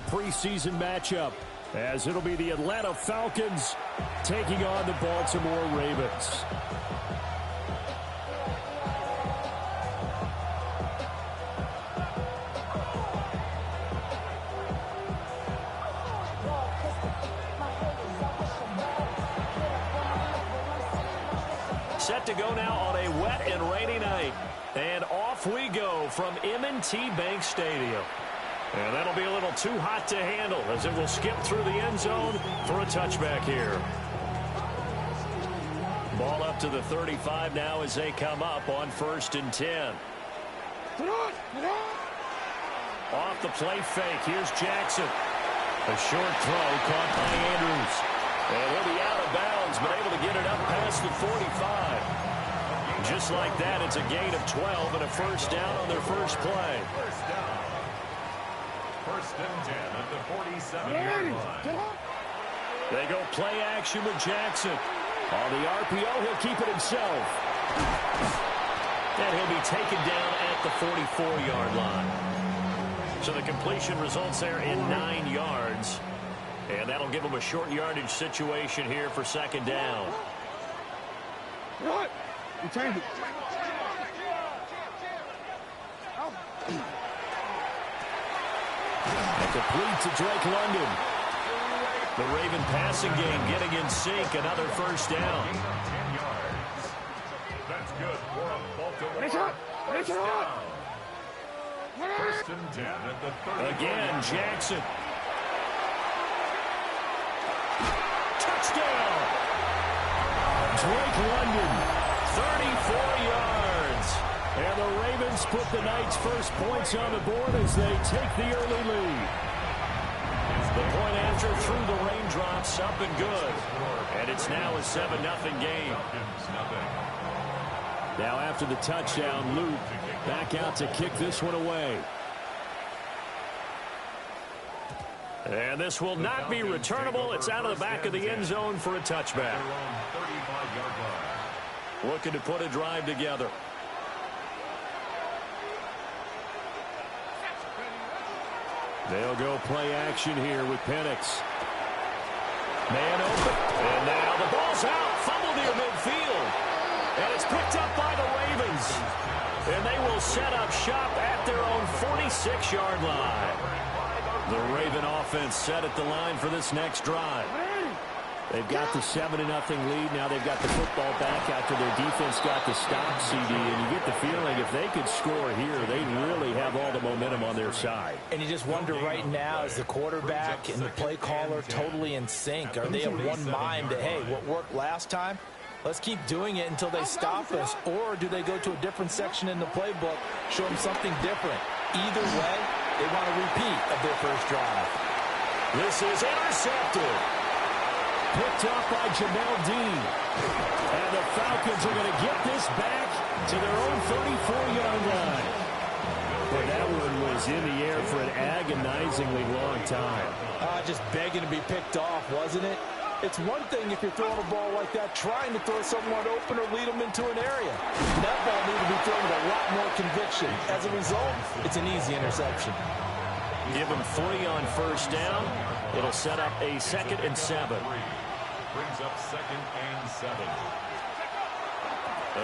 preseason matchup, as it'll be the Atlanta Falcons taking on the Baltimore Ravens. Set to go now on a wet and rainy night. And off we go from M&T Bank Stadium. And that'll be a little too hot to handle as it will skip through the end zone for a touchback here. Ball up to the 35 now as they come up on 1st and 10. Off the play fake. Here's Jackson. A short throw caught by Andrews. And he'll be out of bounds, but able to get it up past the 45. Just like that, it's a gain of 12 and a first down on their first play. First down. 1st and 10 at the 47-yard line. They go play action with Jackson. On the RPO, he'll keep it himself. And he'll be taken down at the 44-yard line. So the completion results there in 9 yards. And that'll give them a short yardage situation here for 2nd down. What? You turned it. And complete to Drake London. The Raven passing game getting in sync. Another first down. 10 yards. That's good for a Baltimore first down. 1st and 10 at the 30. Again, Jackson. Touchdown! Drake London, 34 yards. And the Ravens put the Knights' first points on the board as they take the early lead. The point after through the raindrops, up and good. And it's now a 7-0 game. Now after the touchdown, Luke back out to kick this one away. And this will not be returnable. It's out of the back of the end zone for a touchback. Looking to put a drive together. They'll go play action here with Penix. Man open. And now the ball's out. Fumble near midfield. And it's picked up by the Ravens. And they will set up shop at their own 46-yard line. The Raven offense set at the line for this next drive. They've got the 7-0 lead. Now they've got the football back after their defense got the stop, CD. And you get the feeling if they could score here, they'd really have all the momentum on their side. And you just wonder right now, is the quarterback and the play caller totally in sync? Are they of one mind that, hey, what worked last time, let's keep doing it until they stop us? Or do they go to a different section in the playbook, show them something different? Either way, they want a repeat of their first drive. This is intercepted. Picked up by Jamel Dean. And the Falcons are going to get this back to their own 34-yard line. But that one was in the air for an agonizingly long time. Just begging to be picked off, wasn't it? It's one thing if you're throwing a ball like that, trying to throw someone open or lead them into an area. That ball needed to be thrown with a lot more conviction. As a result, it's an easy interception. Give them 3 on first down. It'll set up a 2nd and 7. Brings up 2nd and 7.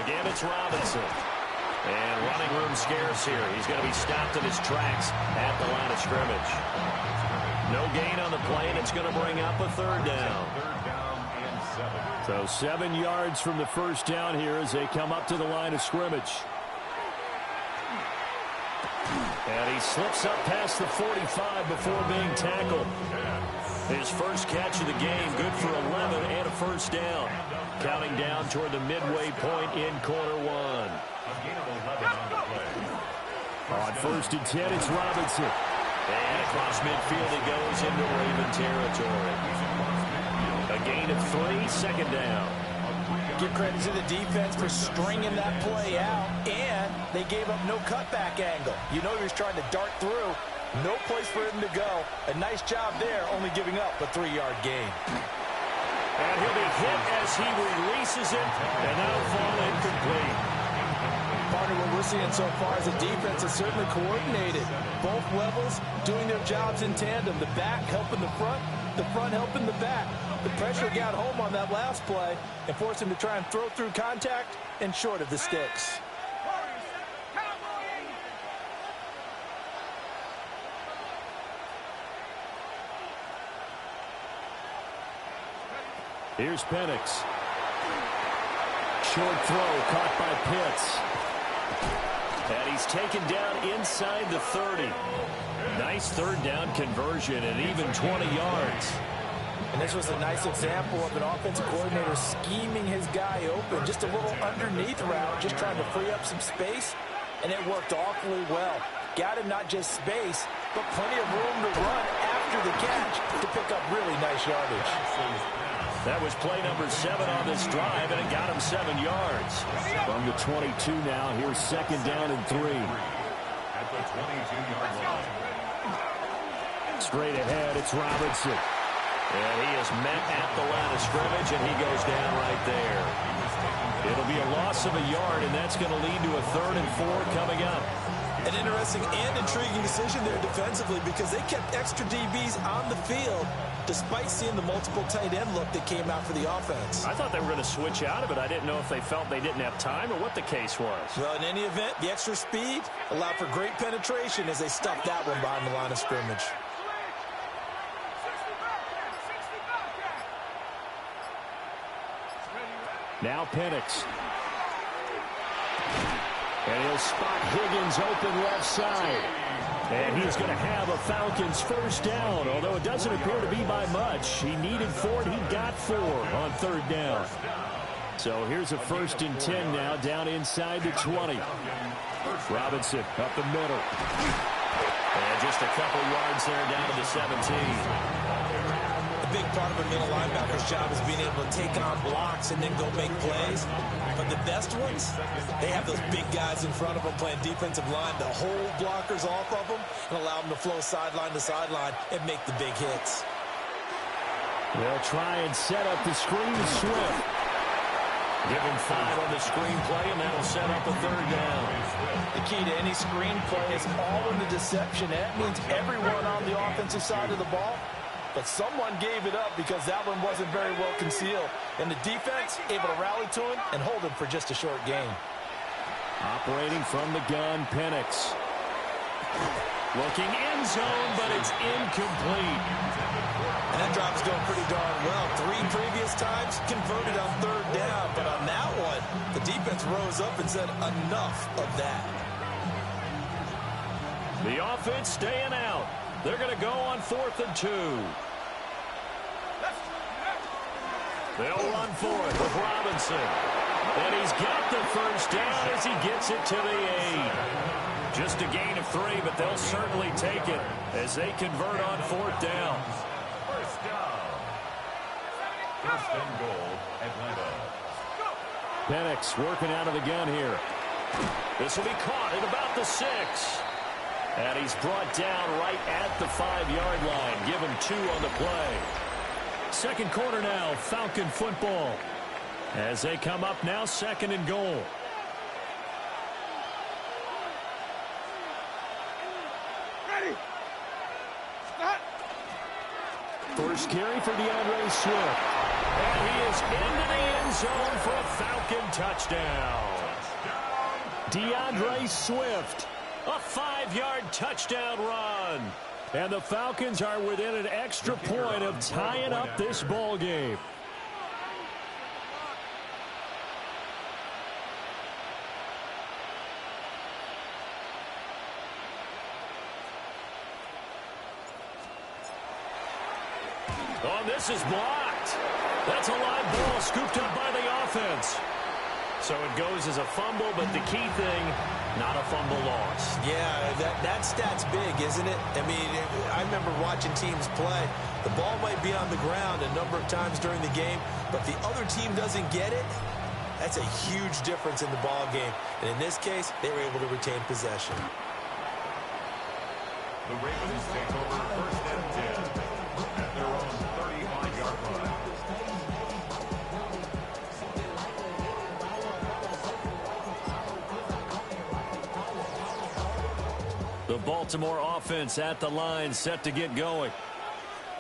Again, it's Robinson. And running room scarce here. He's going to be stopped in his tracks at the line of scrimmage. No gain on the play, and it's going to bring up a 3rd down. 3rd down and 7. So 7 yards from the first down here as they come up to the line of scrimmage. And he slips up past the 45 before being tackled. His first catch of the game, good for 11 and a first down. Counting down toward the midway point in quarter 1. A gain of 11 on the play. On 1st and 10, it's Robinson. And across midfield he goes into Raven territory. A gain of 3, 2nd down. Give credit to the defense for stringing that play out, and they gave up no cutback angle. You know he was trying to dart through. No place for him to go. A nice job there, only giving up a 3-yard gain. And he'll be hit as he releases it, and that'll fall incomplete. partner, what we're seeing so far is the defense is certainly coordinated. Both levels doing their jobs in tandem. The back helping the front helping the back. The pressure got home on that last play and forced him to try and throw through contact and short of the sticks. Here's Penix. Short throw caught by Pitts. And he's taken down inside the 30. Nice third down conversion and even 20 yards. And this was a nice example of an offensive coordinator scheming his guy open. Just a little underneath route, just trying to free up some space. And it worked awfully well. Got him not just space, but plenty of room to run after the catch to pick up really nice yardage. That was play number 7 on this drive, and it got him 7 yards. From the 22 now, here's second down and 3. At the 22-yard line. Straight ahead, it's Robinson. And he is met at the line of scrimmage, and he goes down right there. It'll be a loss of a yard, and that's going to lead to a 3rd and 4 coming up. An interesting and intriguing decision there defensively because they kept extra DBs on the field despite seeing the multiple tight end look that came out for the offense. I thought they were going to switch out of it. I didn't know if they felt they didn't have time or what the case was. Well, in any event, the extra speed allowed for great penetration as they stuffed that one behind the line of scrimmage. Now Penix. And he'll spot Higgins open left side. And he's going to have a Falcons first down, although it doesn't appear to be by much. He needed 4, and he got 4 on 3rd down. So here's a 1st and 10 now, down inside the 20. Robinson up the middle. And just a couple yards there down to the 17. A big part of a middle linebacker's job is being able to take on blocks and then go make plays. But the best ones, they have those big guys in front of them playing defensive line to hold blockers off of them and allow them to flow sideline to sideline and make the big hits. They'll try and set up the screen to Swift. Give him 5 on the screen play, and that'll set up a 3rd down. The key to any screen play is all in the deception. That means everyone on the offensive side of the ball. But someone gave it up because that one wasn't very well concealed. And the defense able to rally to him and hold him for just a short gain. Operating from the gun, Penix. Looking end zone, but it's incomplete. And that drive is going pretty darn well. 3 previous times converted on 3rd down. But on that one, the defense rose up and said enough of that. The offense staying out. They're going to go on 4th and 2. They'll run for it with Robinson. And he's got the first down as he gets it to the 8. Just a gain of 3, but they'll certainly take it as they convert on 4th down. First down. 1st and goal, Atlanta. Penix working out of the gun here. This will be caught at about the 6. And he's brought down right at the 5-yard line. Give him 2 on the play. Second quarter now, Falcon football. As they come up now, 2nd and goal. Ready. Start. First carry for DeAndre Swift. And he is into the end zone for a Falcon touchdown. DeAndre Swift. A 5-yard touchdown run. And the Falcons are within an extra point of tying up this ball game. Oh, this is blocked. That's a live ball scooped up by the offense. So it goes as a fumble, but the key thing, not a fumble loss. Yeah, that stat's big, isn't it? I mean, I remember watching teams play. The ball might be on the ground a number of times during the game, but the other team doesn't get it. That's a huge difference in the ball game. And in this case, they were able to retain possession. The Ravens take over 1st and 10 at their own 35-yard line. The Baltimore offense at the line, set to get going.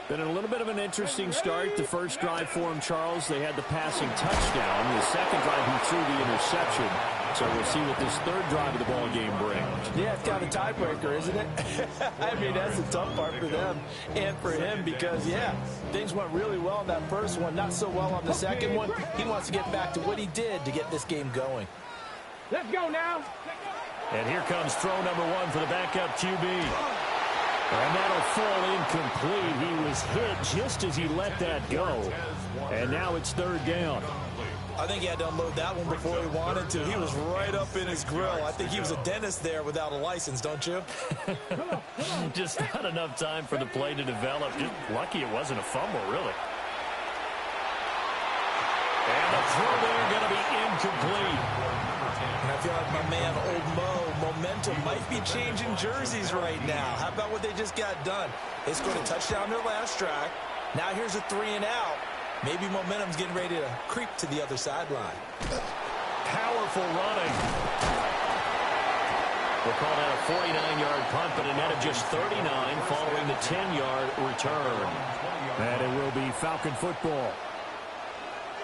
Been a little bit of an interesting start. The first drive for him, Charles, they had the passing touchdown. The second drive, he threw the interception. So we'll see what this third drive of the ball game brings. Yeah, it's kind of a tiebreaker, isn't it? I mean, that's the tough part for them and for him because, yeah, things went really well in that first one, not so well on the second one. He wants to get back to what he did to get this game going. Let's go now. And here comes throw number one for the backup QB. And that'll fall incomplete. He was hit just as he let that go. And now it's third down. I think he had to unload that one before he wanted to. He was right up in his grill. I think he was a dentist there without a license, don't you? Just not enough time for the play to develop. Just lucky it wasn't a fumble, really. And the throw there going to be incomplete. And I feel like my man, Old Mo, momentum might be changing jerseys right now. How about what they just got done? They scored a touchdown their last drive. Now here's a 3-and-out. Maybe momentum's getting ready to creep to the other sideline. Powerful running. We'll call that a 49-yard punt, but a net of just 39 following the 10-yard return. And it will be Falcon football.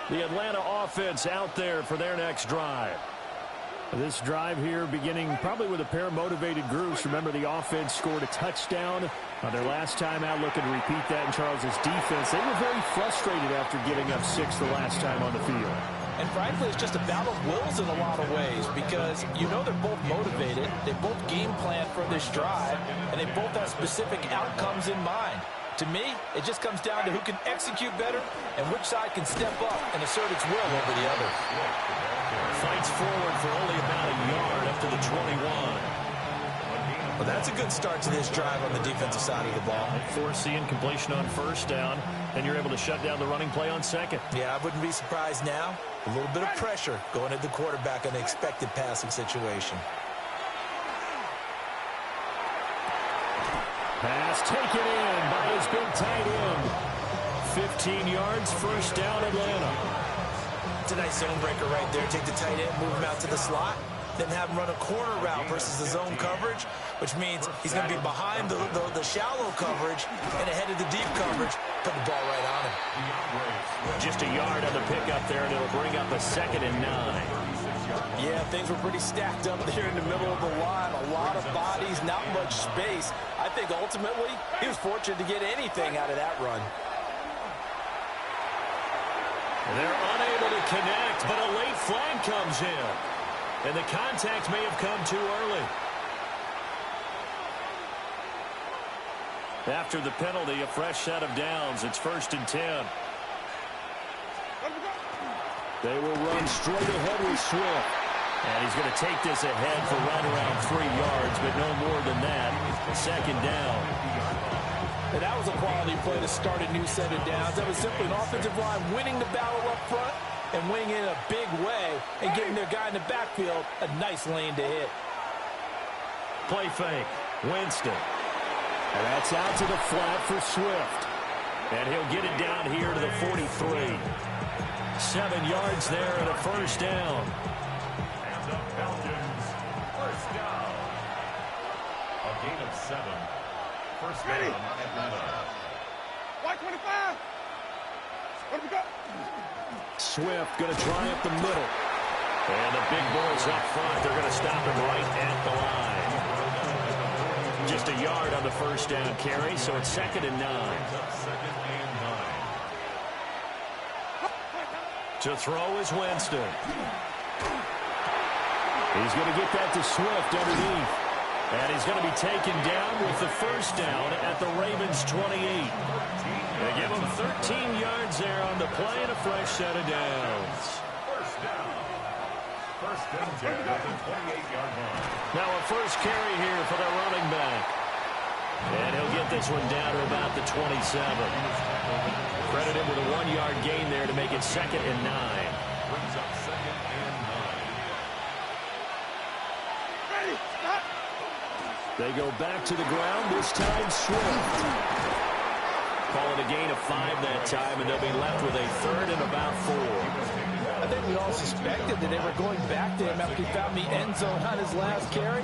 The Atlanta offense out there for their next drive. This drive here beginning probably with a pair of motivated groups. Remember, the offense scored a touchdown on their last time out. Looking to repeat that in Charles's defense. They were very frustrated after giving up 6 the last time on the field. And frankly, it's just a battle of wills in a lot of ways because you know they're both motivated. They both game plan for this drive, and they both have specific outcomes in mind. To me, it just comes down to who can execute better and which side can step up and assert its will over the other. Fights forward for only about a yard up to the 21. Well, that's a good start to this drive on the defensive side of the ball. Force the incompletion on first down, and you're able to shut down the running play on second. Yeah, I wouldn't be surprised now. A little bit of pressure going at the quarterback on the expected passing situation. Pass taken in by his big tight end. 15 yards, first down, Atlanta. It's a nice zone breaker right there. Take the tight end, move him out to the slot, then have him run a corner route versus the zone coverage, which means he's going to be behind the shallow coverage and ahead of the deep coverage. Put the ball right on him. Just a yard on the pickup there, and it'll bring up a 2nd and 9. Yeah, things were pretty stacked up there in the middle of the line. A lot of bodies, not much space. I think ultimately he was fortunate to get anything out of that run. They're unable to connect, but a late flag comes in. And the contact may have come too early. After the penalty, a fresh set of downs. It's 1st and 10. They will run straight ahead with Swift. And he's going to take this ahead for right around 3 yards, but no more than that. 2nd down. And that was a quality play to start a new set of downs. That was simply an offensive line winning the battle up front and winning it in a big way and giving their guy in the backfield a nice lane to hit. Play fake. Winston. And that's out to the flat for Swift. And he'll get it down here to the 43. 7 yards there and a first down. And the Falcons, first down. A gain of 7. First down, Atlanta. White 25. Let me go. Swift going to try up the middle. And the big boys up front, they're going to stop him right at the line. Just a yard on the first down carry, so it's 2nd and 9. 2nd and 9. To throw is Winston. He's going to get that to Swift underneath. And he's going to be taken down with the first down at the Ravens' 28. They give him 13 yards there on the play and a fresh set of downs. First down. 1st and 10 at the 28-yard line. Now a first carry here for the running back. And he'll get this one down to about the 27. Credit him with a 1-yard gain there to make it 2nd and 9. Brings up 2nd and 9. Ready. Stop. They go back to the ground, this time Swift. Call it a gain of 5 that time, and they'll be left with a 3rd and about 4. I think we all suspected that they were going back to him after he found the end zone on his last carry,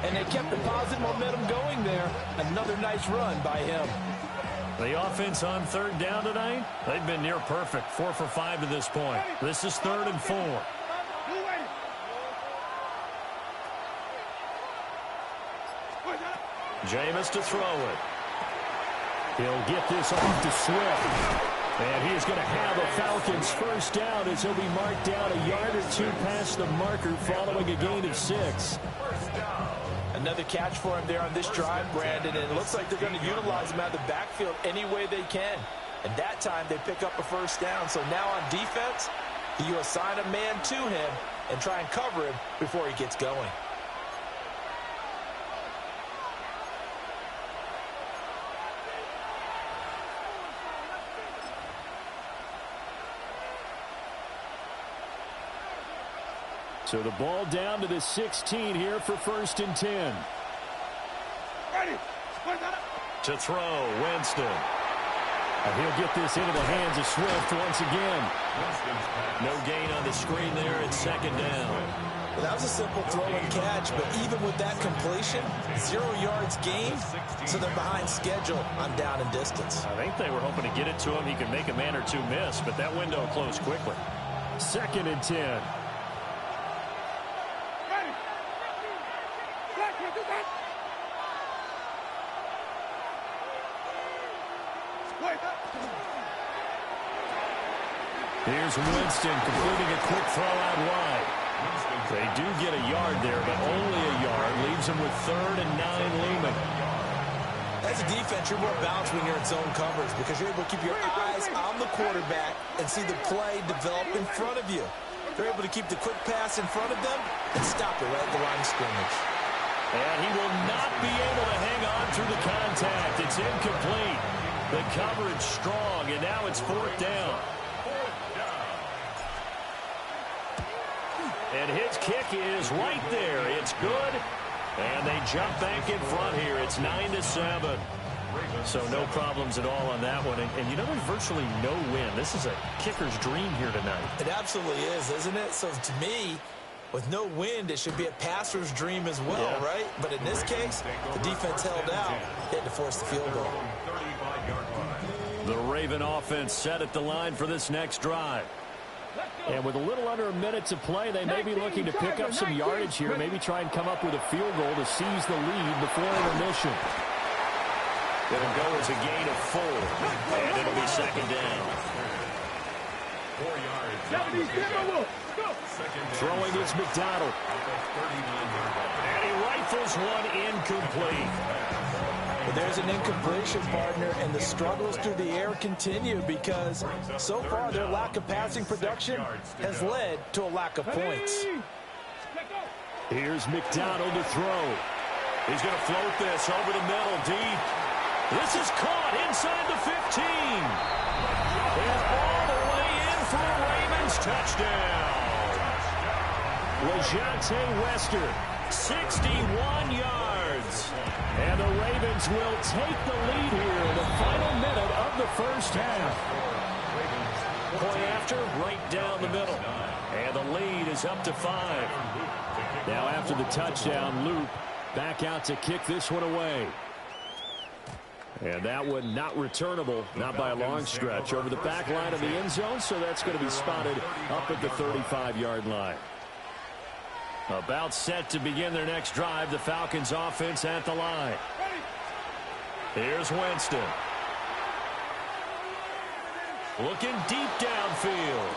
and they kept the positive momentum going there. Another nice run by him. The offense on third down tonight, they've been near perfect, 4 for 5 to this point. This is 3rd and 4. Jameis to throw it. He'll get this off to Swift. And he is going to have a Falcons first down as he'll be marked down a yard or two past the marker following a gain of 6. Another catch for him there on this drive, Brandon, and it looks like they're going to utilize him out of the backfield any way they can. And that time they pick up a first down. So now on defense, you assign a man to him and try and cover him before he gets going. So the ball down to the 16 here for 1st and 10. To throw, Winston. And he'll get this into the hands of Swift once again. No gain on the screen there at 2nd down. Well, that was a simple throw and catch, but even with that completion, 0 yards gained, so they're behind schedule on down and distance. I think they were hoping to get it to him. He could make a man or two miss, but that window closed quickly. 2nd and 10. Here's Winston completing a quick throw out wide. They do get a yard there, but only a yard. Leaves them with 3rd and 9 looming. As a defense, you're more balanced when you're in zone coverage because you're able to keep your eyes on the quarterback and see the play develop in front of you. They're able to keep the quick pass in front of them and stop it right at the line of scrimmage. And he will not be able to hang on through the contact. It's incomplete. The coverage strong, and now it's 4th down. And his kick is right there. It's good. And they jump back in front here. It's 9-7. So no problems at all on that one. And you know, there's virtually no win. This is a kicker's dream here tonight. It absolutely is, isn't it? So to me, with no wind, it should be a passer's dream as well, right? But in this case, the defense held out. They had to force the field goal. The Raven offense set at the line for this next drive. And with a little under a minute to play, they may be looking to pick up some yardage here, maybe try and come up with a field goal to seize the lead before intermission. It'll go as a gain of 4, and it'll be 2nd down. 4 yards. Throwing is McDonald. And he rifles one incomplete. Well, there's an incompletion, partner, and the struggles through the air continue because so far their lack of passing production has led to a lack of points. Here's McDonald to throw. He's going to float this over the middle deep. This is caught inside the 15. And all the way in for a Ravens touchdown. LeJontay Wester, 61 yards. And the Ravens will take the lead here in the final minute of the first half. Point after, right down the middle. And the lead is up to 5. Now after the touchdown, Loop back out to kick this one away. And that one not returnable, not by a long stretch, over the back line of the end zone, so that's going to be spotted up at the 35-yard line. About set to begin their next drive, the Falcons offense at the line. Here's Winston. Looking deep downfield.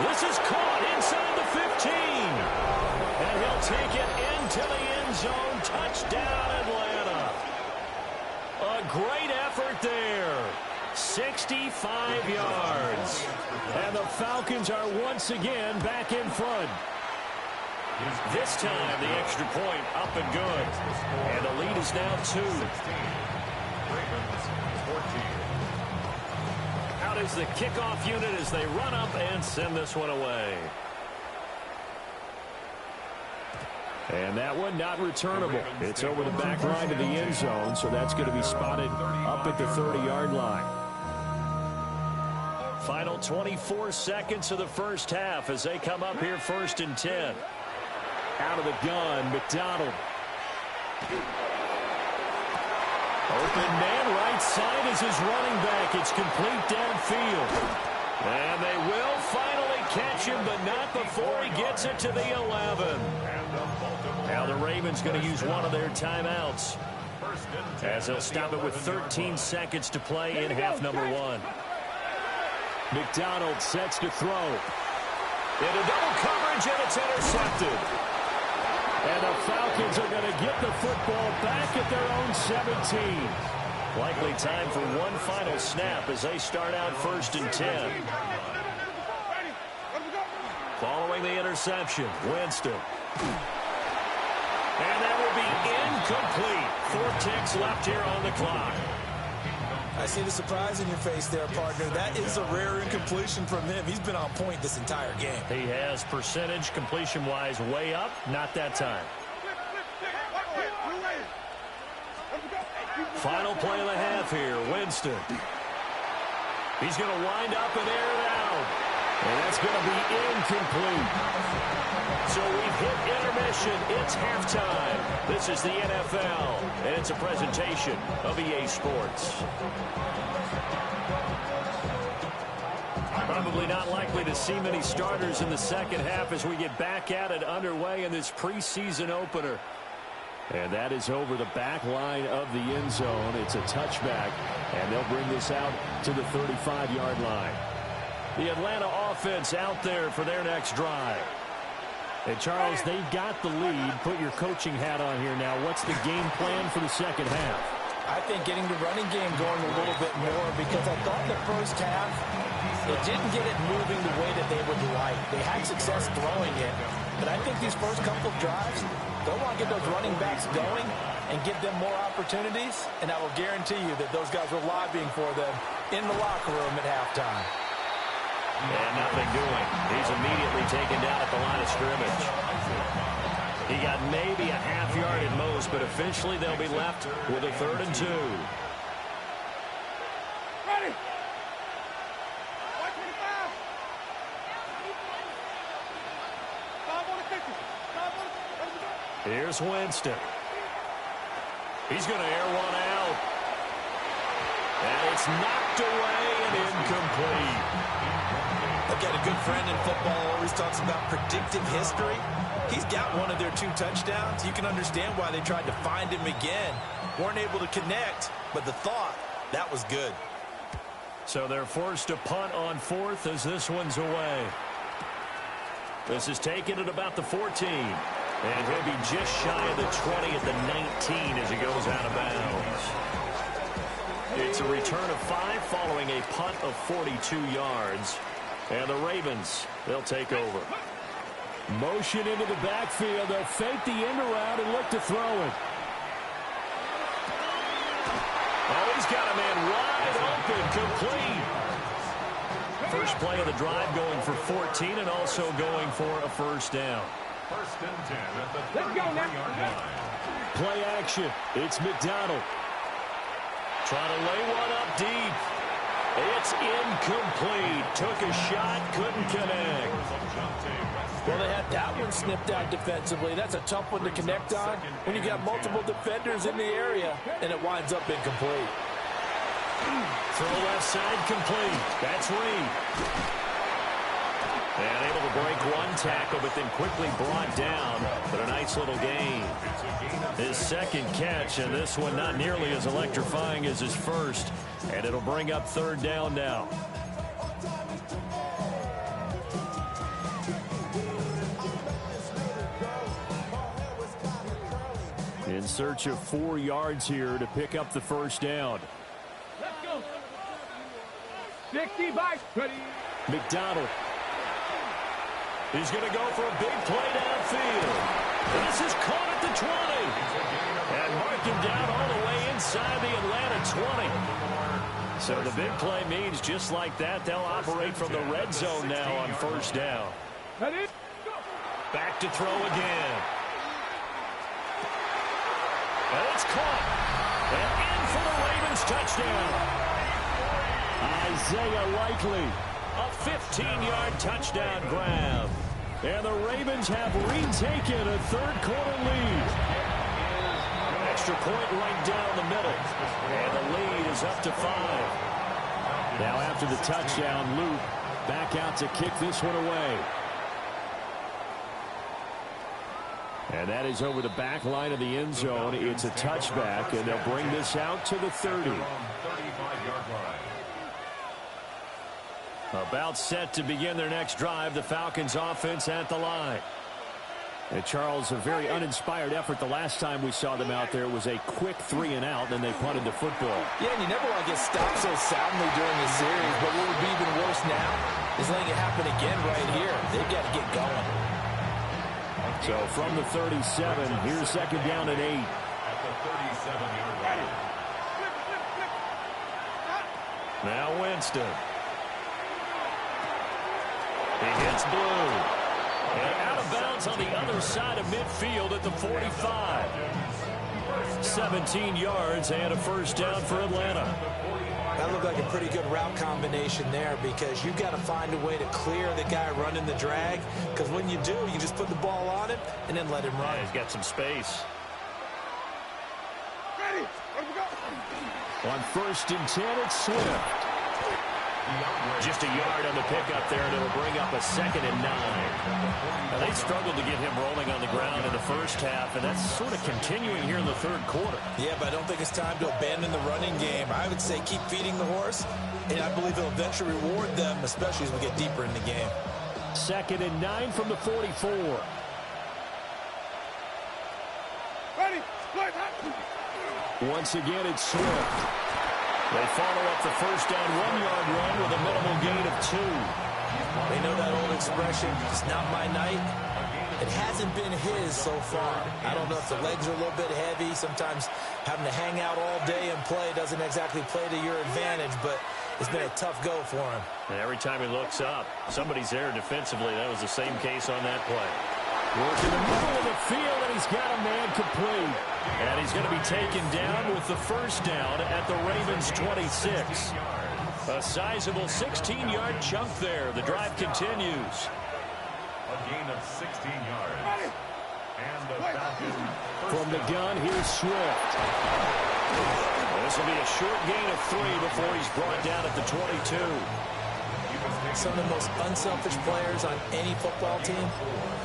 This is caught inside the 15. And he'll take it into the end zone. Touchdown, Atlanta. A great effort there. 65 yards. And the Falcons are once again back in front. This time, the extra point up and good. And the lead is now 2. Out is the kickoff unit as they run up and send this one away. And that one not returnable. It's over the back line of the end zone, so that's going to be spotted up at the 30-yard line. Final 24 seconds of the first half as they come up here 1st and 10. Out of the gun, McDonald. Open man, right side is his running back. It's complete downfield. And they will finally catch him, but not before he gets it to the 11. Now the Ravens going to use one of their timeouts, as they'll stop it with 13 seconds to play in half number 1. McDonald sets to throw. Into double coverage, and it's intercepted. And the Falcons are going to get the football back at their own 17. Likely time for one final snap as they start out 1st and 10. Following the interception, Winston. And that will be incomplete. 4 ticks left here on the clock. I see the surprise in your face there, partner. That is a rare incompletion from him. He's been on point this entire game. He has percentage completion-wise way up. Not that time. Final play of the half here, Winston. He's going to wind up and air it out. And that's going to be incomplete. So we've hit intermission. It's halftime. This is the NFL, and it's a presentation of EA Sports. Probably not likely to see many starters in the second half as we get back at it underway in this preseason opener. And that is over the back line of the end zone. It's a touchback, and they'll bring this out to the 35-yard line. The Atlanta offense out there for their next drive. And, Charles, they've got the lead. Put your coaching hat on here now. What's the game plan for the second half? I think getting the running game going a little bit more, because I thought the first half, it didn't get it moving the way that they would like. They had success throwing it, but I think these first couple of drives, they'll want to get those running backs going and give them more opportunities, and I will guarantee you that those guys were lobbying for them in the locker room at halftime. And nothing doing. He's immediately taken down at the line of scrimmage. He got maybe a half yard at most, but officially they'll be left with a 3rd and 2. Ready. Here's Winston. He's going to air one out. And it's knocked away and incomplete. I've got a good friend in football, always talks about predictive history. He's got one of their 2 touchdowns. You can understand why they tried to find him again. Weren't able to connect, but the thought, that was good. So they're forced to punt on 4th as this one's away. This is taken at about the 14. And he'll be just shy of the 20 at the 19 as he goes out of bounds. It's a return of 5 following a punt of 42 yards. And the Ravens, they'll take over. Motion into the backfield. They'll fake the end around and look to throw it. Oh, he's got a man wide open, complete. First play of the drive going for 14 and also going for a first down. 1st and 10 at the 33-yard line. Play action. It's McDonald. Trying to lay one up deep. It's incomplete. Took a shot, couldn't connect. Well, they had that one snipped out defensively. That's a tough one to connect on when you got multiple defenders in the area, and it winds up incomplete. Throw left side complete. That's Reed. And able to break one tackle, but then quickly brought down. But a nice little gain. His second catch, and this one not nearly as electrifying as his first. And it'll bring up 3rd down now. In search of 4 yards here to pick up the first down. Let's go. 60 bikes. Ready. McDonald. He's going to go for a big play downfield. And this is caught at the 20. And marked him down all the way inside the Atlanta 20. So the big play means just like that, they'll operate from the red zone now on 1st down. Ready. Back to throw again. And it's caught. And in for the Ravens touchdown. Isaiah Likely A 15-yard touchdown grab. And the Ravens have retaken a third-quarter lead. Extra point right down the middle. And the lead is up to 5. Now after the touchdown, Luke back out to kick this one away. And that is over the back line of the end zone. It's a touchback, and they'll bring this out to the 30. 35-yard line. About set to begin their next drive, the Falcons offense at the line. And Charles, a very uninspired effort the last time we saw them out there. It was a quick 3 and out, then they punted the football. Yeah, and you never want to get stopped so soundly during the series, but what would be even worse now is letting it happen again right here. They've got to get going. So from the 37, here's second down and 8. At the 37-yard line. Now Winston. He hits Blue. And out of bounds on the other side of midfield at the 45. 17 yards and a first down for Atlanta. That looked like a pretty good route combination there because you've got to find a way to clear the guy running the drag. Because when you do, you just put the ball on him and then let him run. He's got some space. Ready. Let me go. On 1st and 10, it's Swift. Just a yard on the pickup there, and it'll bring up a 2nd and 9. Now, they struggled to get him rolling on the ground in the first half, and that's sort of continuing here in the third quarter. Yeah, but I don't think it's time to abandon the running game. I would say keep feeding the horse, and I believe it'll eventually reward them, especially as we get deeper in the game. 2nd and 9 from the 44. Ready. Play. Once again, it's Swift. They follow up the first down 1-yard run with a minimal gain of 2. They know that old expression, it's not my night. It hasn't been his so far. I don't know if the legs are a little bit heavy. Sometimes having to hang out all day and play doesn't exactly play to your advantage, but it's been a tough go for him. And every time he looks up, somebody's there defensively. That was the same case on that play. Working the middle of the field, and he's got a man complete. And he's going to be taken down with the first down at the Ravens' 26. A sizable 16-yard chunk there. The drive continues. A gain of 16 yards. And the Falcons. From the gun, here's Swift. This will be a short gain of 3 before he's brought down at the 22. Some of the most unselfish players on any football team,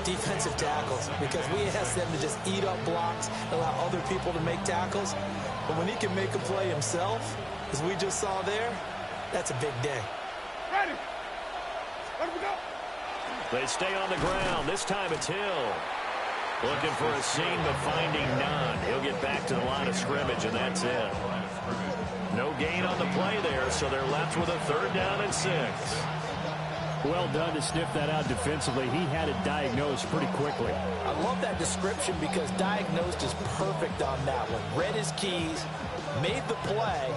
defensive tackles, because we ask them to just eat up blocks, allow other people to make tackles. But when he can make a play himself, as we just saw there, that's a big day. Ready. Let me go. They stay on the ground. This time it's Hill. Looking for a seam, but finding none. He'll get back to the line of scrimmage, and that's it. No gain on the play there, so they're left with a 3rd down and 6. Well done to sniff that out defensively. He had it diagnosed pretty quickly. I love that description because diagnosed is perfect on that one. Read his keys, made the play,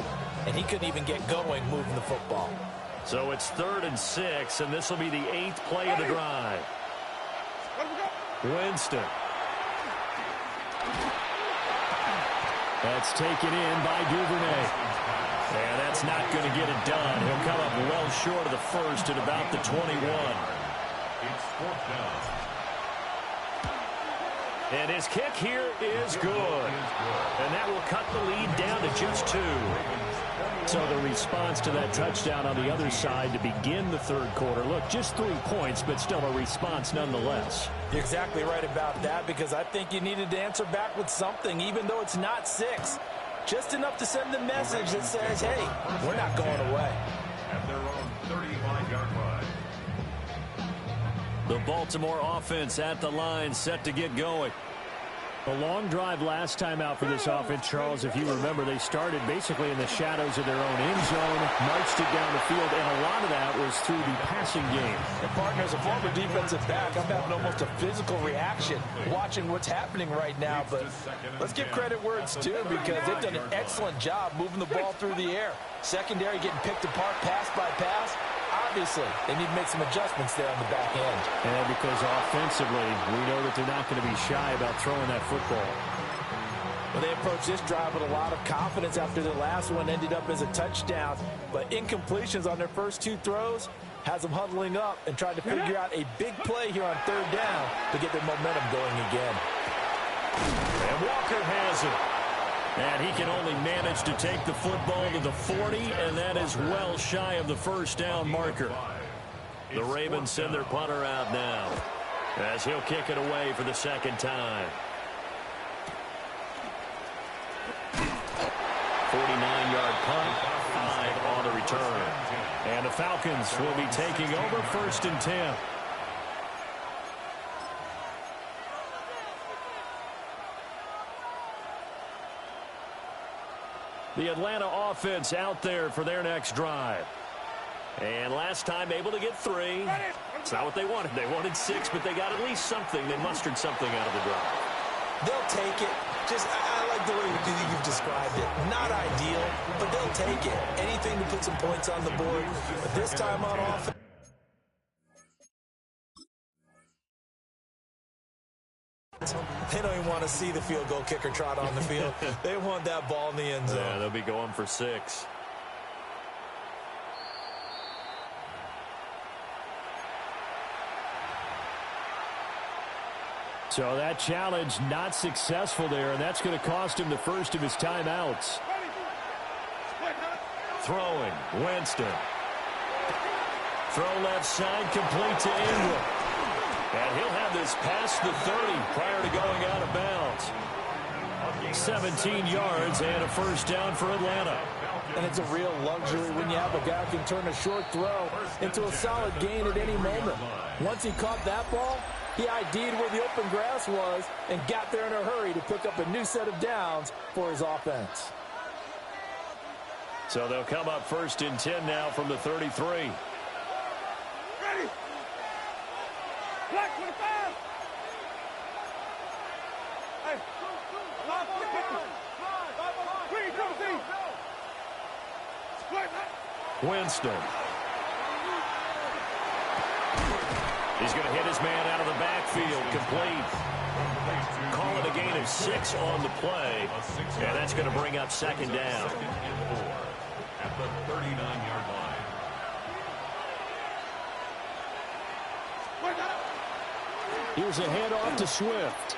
and he couldn't even get going moving the football. So it's 3rd and 6, and this will be the 8th play of the drive. Let me go. Winston. That's taken in by Duvernay. And that's not going to get it done. He'll come up well short of the first at about the 21. It's 4th down. And his kick here is good. And that will cut the lead down to just 2. So the response to that touchdown on the other side to begin the third quarter. Look, just 3 points, but still a response nonetheless. You're exactly right about that because I think you needed to answer back with something, even though it's not 6. Just enough to send the message that says, hey, we're not going away. At their own 35-yard line. The Baltimore offense at the line, set to get going. A long drive last time out for this offense, Charles. If you remember, they started basically in the shadows of their own end zone, marched it down the field, and a lot of that was through the passing game. And partner, as a former defensive back, I'm having almost a physical reaction watching what's happening right now. But let's give credit where it's due because they've done an excellent job moving the ball through the air. Secondary getting picked apart pass by pass. Obviously, they need to make some adjustments there on the back end. And because offensively, we know that they're not going to be shy about throwing that football. Well, they approached this drive with a lot of confidence after the last one ended up as a touchdown. But incompletions on their first 2 throws, has them huddling up and trying to figure out a big play here on third down to get their momentum going again. And Walker has it. And he can only manage to take the football to the 40, and that is well shy of the first down marker. The Ravens send their punter out now as he'll kick it away for the second time. 49-yard punt, 5 on the return. And the Falcons will be taking over 1st and 10. The Atlanta offense out there for their next drive. And last time able to get 3. It's not what they wanted. They wanted 6, but they got at least something. They mustered something out of the drive. They'll take it. I like the way you've described it. Not ideal, but they'll take it. Anything to put some points on the board. But this time on offense, they don't even want to see the field goal kicker trot on the field. They want that ball in the end zone. Yeah, they'll be going for 6. So that challenge not successful there, and that's going to cost him the first of his timeouts. Throwing, Winston. Throw left side, complete to Ingram. And he'll have this past the 30 prior to going out of bounds. 17 yards and a first down for Atlanta. And it's a real luxury when you have a guy who can turn a short throw into a solid gain at any moment. Once he caught that ball, he ID'd where the open grass was and got there in a hurry to pick up a new set of downs for his offense. So they'll come up 1st and 10 now from the 33. Ready. Black 25. Hey. Green, come see. Winston. He's going to hit his man out of the backfield, complete. Call it a gain of 6 on the play, and that's going to bring up 2nd down. At the 39-yard line. Here's a handoff to Swift.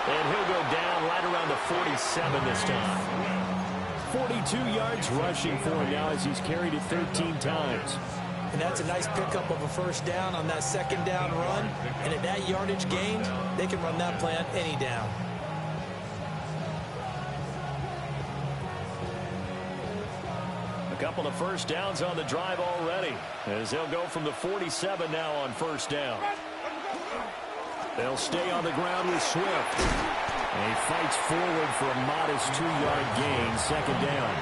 And he'll go down right around the 47 this time. 42 yards rushing for him now as he's carried it 13 times. And that's a nice pickup of a first down on that 2nd down run. And at that yardage gained, they can run that play on any down. A couple of first downs on the drive already, as they'll go from the 47 now on 1st down. They'll stay on the ground with Swift. And he fights forward for a modest 2-yard gain, 2nd down.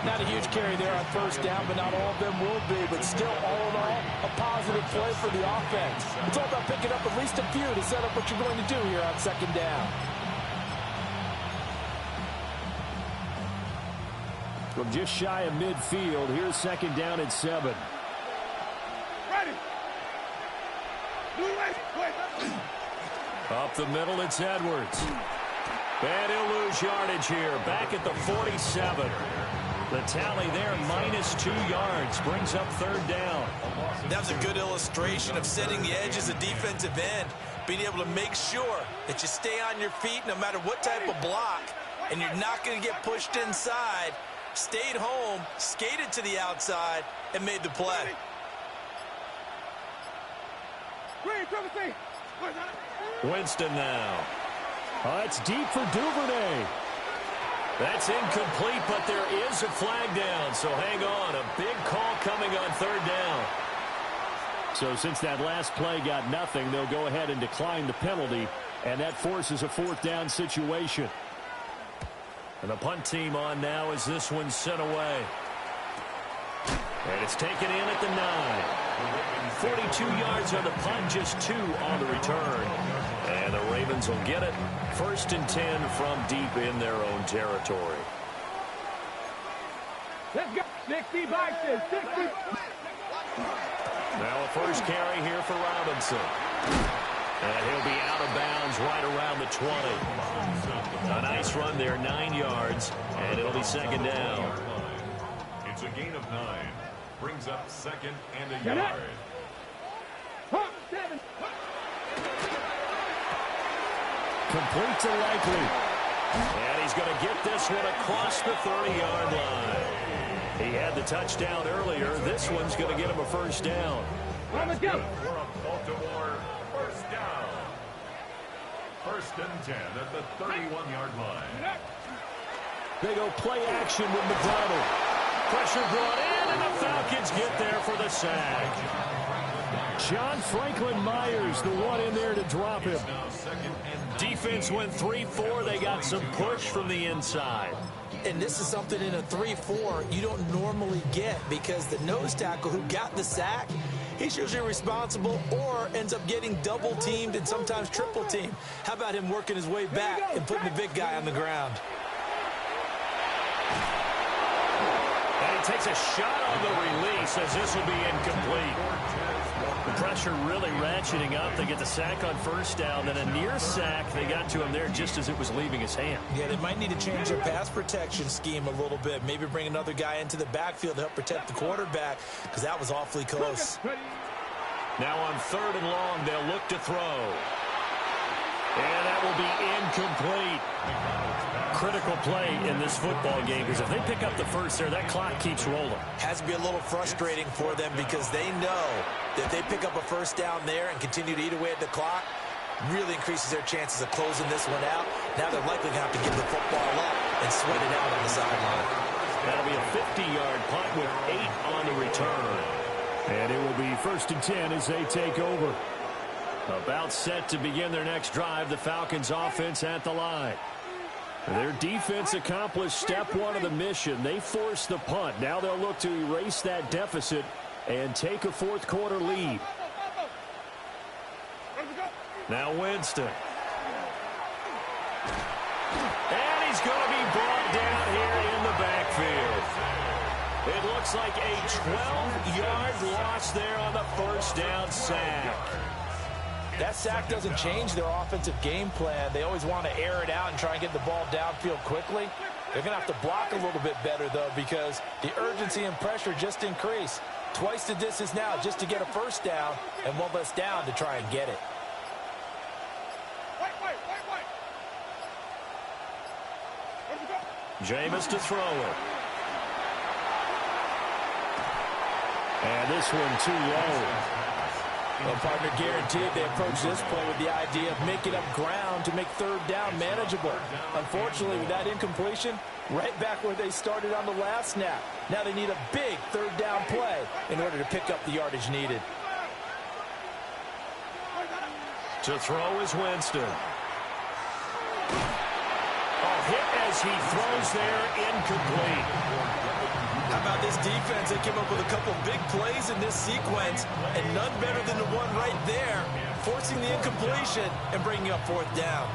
Not a huge carry there on 1st down, but not all of them will be. But still, all in all, a positive play for the offense. It's all about picking up at least a few to set up what you're going to do here on 2nd down. From just shy of midfield, here's 2nd down at 7. Ready. Up the middle, it's Edwards. And he'll lose yardage here, back at the 47. The tally there, minus 2 yards, brings up 3rd down. That was a good illustration of setting the edge as a defensive end, being able to make sure that you stay on your feet no matter what type of block, and you're not going to get pushed inside. Stayed home, skated to the outside, and made the play. Winston now. It's deep for Duvernay. That's incomplete, but there is a flag down, so hang on. A big call coming on 3rd down. So since that last play got nothing, they'll go ahead and decline the penalty, and that forces a 4th down situation. And the punt team on now as this one's sent away. And it's taken in at the 9. 42 yards on the punt, just 2 on the return. And the Ravens will get it. 1st and 10 from deep in their own territory. Let's go. 60 boxes. 60. Now a first carry here for Robinson. And he'll be out of bounds right around the 20. A nice run there, 9 yards. And it'll be 2nd down. It's a gain of 9. Brings up 2nd and a yard. Complete to Likely. And he's going to get this one across the 30-yard line. He had the touchdown earlier. This one's going to get him a first down. That's good for a Baltimore first down. 1st and 10 at the 31-yard line. They go play action with McDonald. Pressure brought in, and the Falcons get there for the sack. John Franklin Myers, the one in there to drop him. Defense went 3-4. They got some push from the inside. And this is something in a 3-4 you don't normally get, because the nose tackle who got the sack, he's usually responsible or ends up getting double teamed and sometimes triple teamed. How about him working his way back and putting the big guy on the ground? And he takes a shot on the release as this will be incomplete. The pressure really ratcheting up. They get the sack on first down, then a near sack. They got to him there just as it was leaving his hand. Yeah, they might need to change their pass protection scheme a little bit. Maybe bring another guy into the backfield to help protect the quarterback, because that was awfully close. Now on 3rd and long, they'll look to throw. And that will be incomplete. Critical play in this football game, because if they pick up the first there, that clock keeps rolling. Has to be a little frustrating for them, because they know that if they pick up a first down there and continue to eat away at the clock, really increases their chances of closing this one out. Now they're likely going to have to give the football up and sweat it out on the sideline. That'll be a 50-yard punt with 8 on the return. And it will be 1st and 10 as they take over. About set to begin their next drive, the Falcons offense at the line. Their defense accomplished step 1 of the mission. They forced the punt. Now they'll look to erase that deficit and take a 4th quarter lead. Now Winston. And he's going to be brought down here in the backfield. It looks like a 12-yard loss there on the first down sack. That sack doesn't change their offensive game plan. They always want to air it out and try and get the ball downfield quickly. They're going to have to block a little bit better, though, because the urgency and pressure just increase. Twice the distance now just to get a first down, and one less down to try and get it. Jameis to throw it. And this one too low. Well, partner, guaranteed they approach this play with the idea of making up ground to make 3rd down manageable. Unfortunately, with that incompletion, right back where they started on the last snap. Now they need a big 3rd down play in order to pick up the yardage needed. To throw is Winston. A hit as he throws there, incomplete. How about this defense? They came up with a couple big plays in this sequence, and none better than the one right there, forcing the incompletion and bringing up 4th down.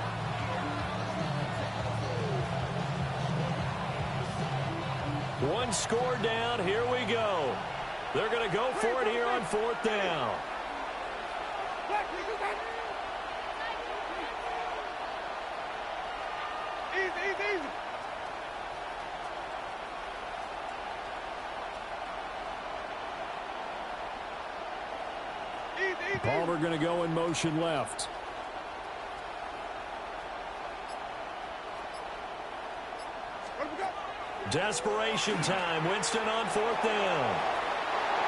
One score down. Here we go. They're going to go for it here on 4th down. Easy. Palmer going to go in motion left. Desperation time. Winston on 4th down.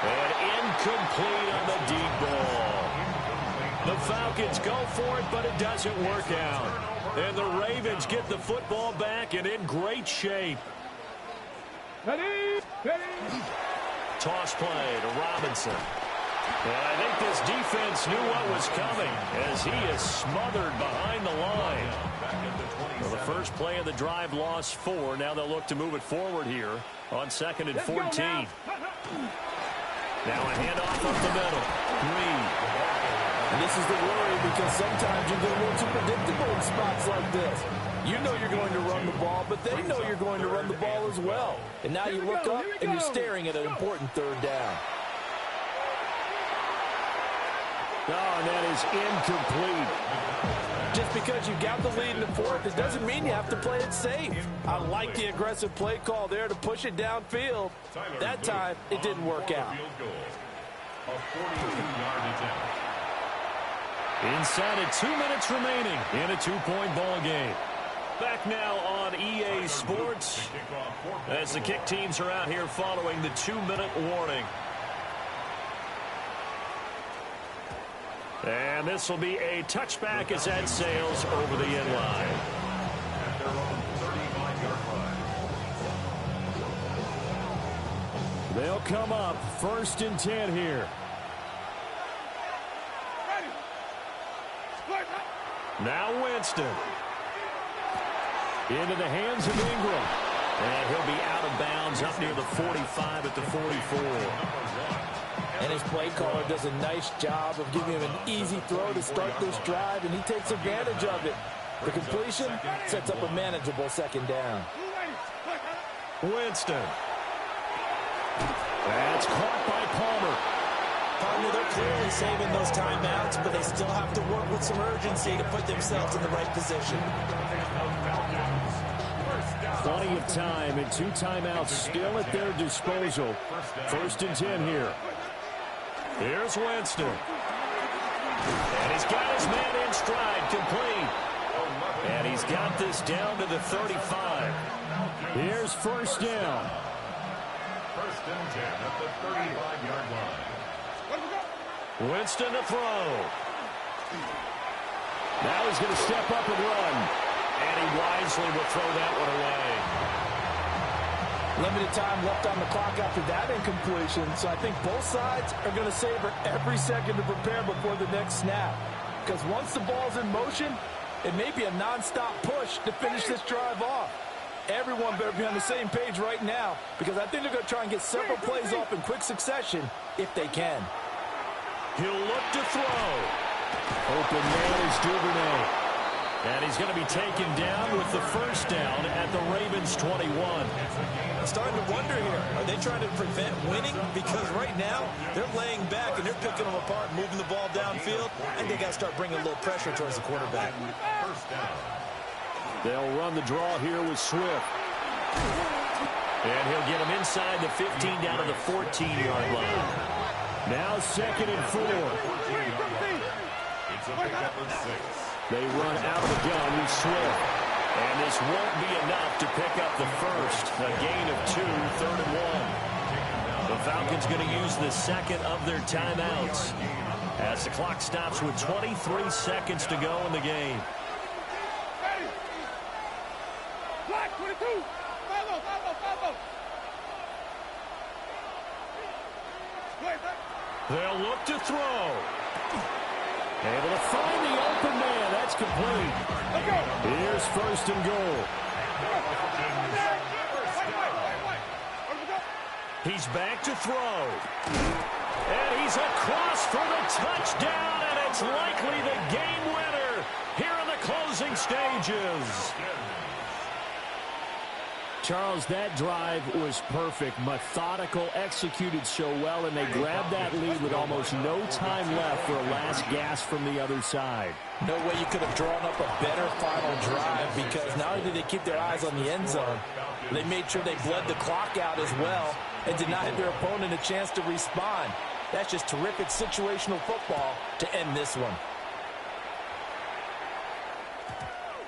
And incomplete on the deep ball. The Falcons go for it, but it doesn't work out. And the Ravens get the football back and in great shape. Ready. Toss play to Robinson. And I think this defense knew what was coming as he is smothered behind the line. Well, the first play of the drive lost 4. Now they'll look to move it forward here on 2nd and 14. Now a handoff up the middle. Green. And this is the worry, because sometimes you get a little too predictable in spots like this. You know you're going to run the ball, but they know you're going to run the ball as well. And now you look up and you're staring at an important 3rd down. Oh, and that is incomplete. Just because you got the lead in the fourth, it doesn't mean you have to play it safe. I like the aggressive play call there to push it downfield. That time, it didn't work out. A 42-yard attempt. Inside of 2 minutes remaining in a 2-point ball game. Back now on EA Sports as the kick teams are out here following the 2-minute warning. And this will be a touchback as that sails over the end line. At their own 35-yard line. They'll come up 1st and 10 here. Now Winston. Into the hands of Ingram. And he'll be out of bounds up near the 45 at the 44. And his play caller does a nice job of giving him an easy throw to start this drive, and he takes advantage of it. The completion sets up a manageable 2nd down. Winston. That's caught by Palmer. Partner, they're clearly saving those timeouts, but they still have to work with some urgency to put themselves in the right position. Plenty of time and 2 timeouts still at their disposal. 1st and 10 here. Here's Winston. And he's got his man in stride, complete. And he's got this down to the 35. Here's 1st down. 1st and 10 at the 35-yard line. Winston to throw. Now he's going to step up and run. And he wisely will throw that one away. Limited time left on the clock after that incompletion, so I think both sides are going to savor every second to prepare before the next snap. Because once the ball's in motion, it may be a nonstop push to finish this drive off. Everyone better be on the same page right now, because I think they're going to try and get several plays off in quick succession if they can. He'll look to throw. Open man is Duvernay. And he's going to be taken down with the 1st down at the Ravens 21. I'm starting to wonder here, are they trying to prevent winning? Because right now, they're laying back and they're picking them apart, moving the ball downfield, and they got to start bringing a little pressure towards the quarterback. 1st down. They'll run the draw here with Swift. And he'll get him inside the 15 down to the 14-yard line. Now 2nd and 4. It's a pickup of 6. They run out of the gun with Swift. And this won't be enough to pick up the first. A gain of 2, 3rd and 1. The Falcons going to use the 2nd of their timeouts as the clock stops with 23 seconds to go in the game. Black 22. They'll look to throw. Able to find the open man. That's complete. Here's 1st and goal. He's back to throw. And he's across for the touchdown, and it's likely the game winner here in the closing stages. Charles, that drive was perfect, methodical, executed so well, and they grabbed that lead with almost no time left for a last gasp from the other side. No way you could have drawn up a better final drive, because not only did they keep their eyes on the end zone, they made sure they bled the clock out as well and denied their opponent a chance to respond. That's just terrific situational football to end this one.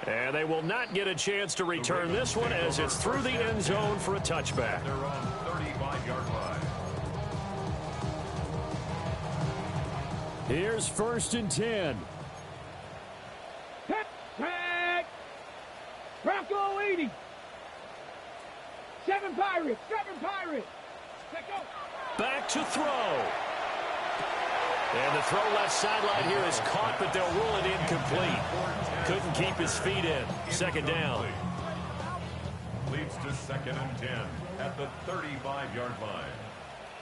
And they will not get a chance to return this one as it's through the end zone for a touchback. They're on 35-yard line. Here's 1st and 10. Tag. Bronco 80. 7 Pirates. 7 Pirates. Let go. Back to throw. And the throw left sideline here is caught, but they'll rule it incomplete. Couldn't keep his feet in. 2nd down. Leads to 2nd and 10 at the 35-yard line.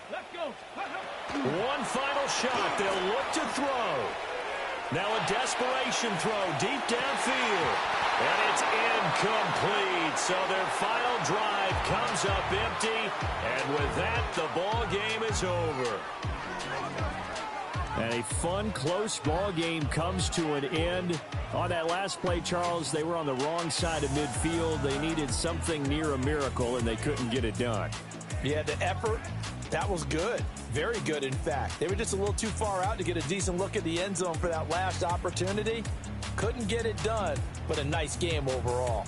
Let's go. One final shot. They'll look to throw. Now a desperation throw deep downfield. And it's incomplete. So their final drive comes up empty. And with that, the ball game is over. And a fun, close ball game comes to an end. On that last play, Charles, they were on the wrong side of midfield. They needed something near a miracle, and they couldn't get it done. Yeah, the effort, that was good. Very good, in fact. They were just a little too far out to get a decent look at the end zone for that last opportunity. Couldn't get it done, but a nice game overall.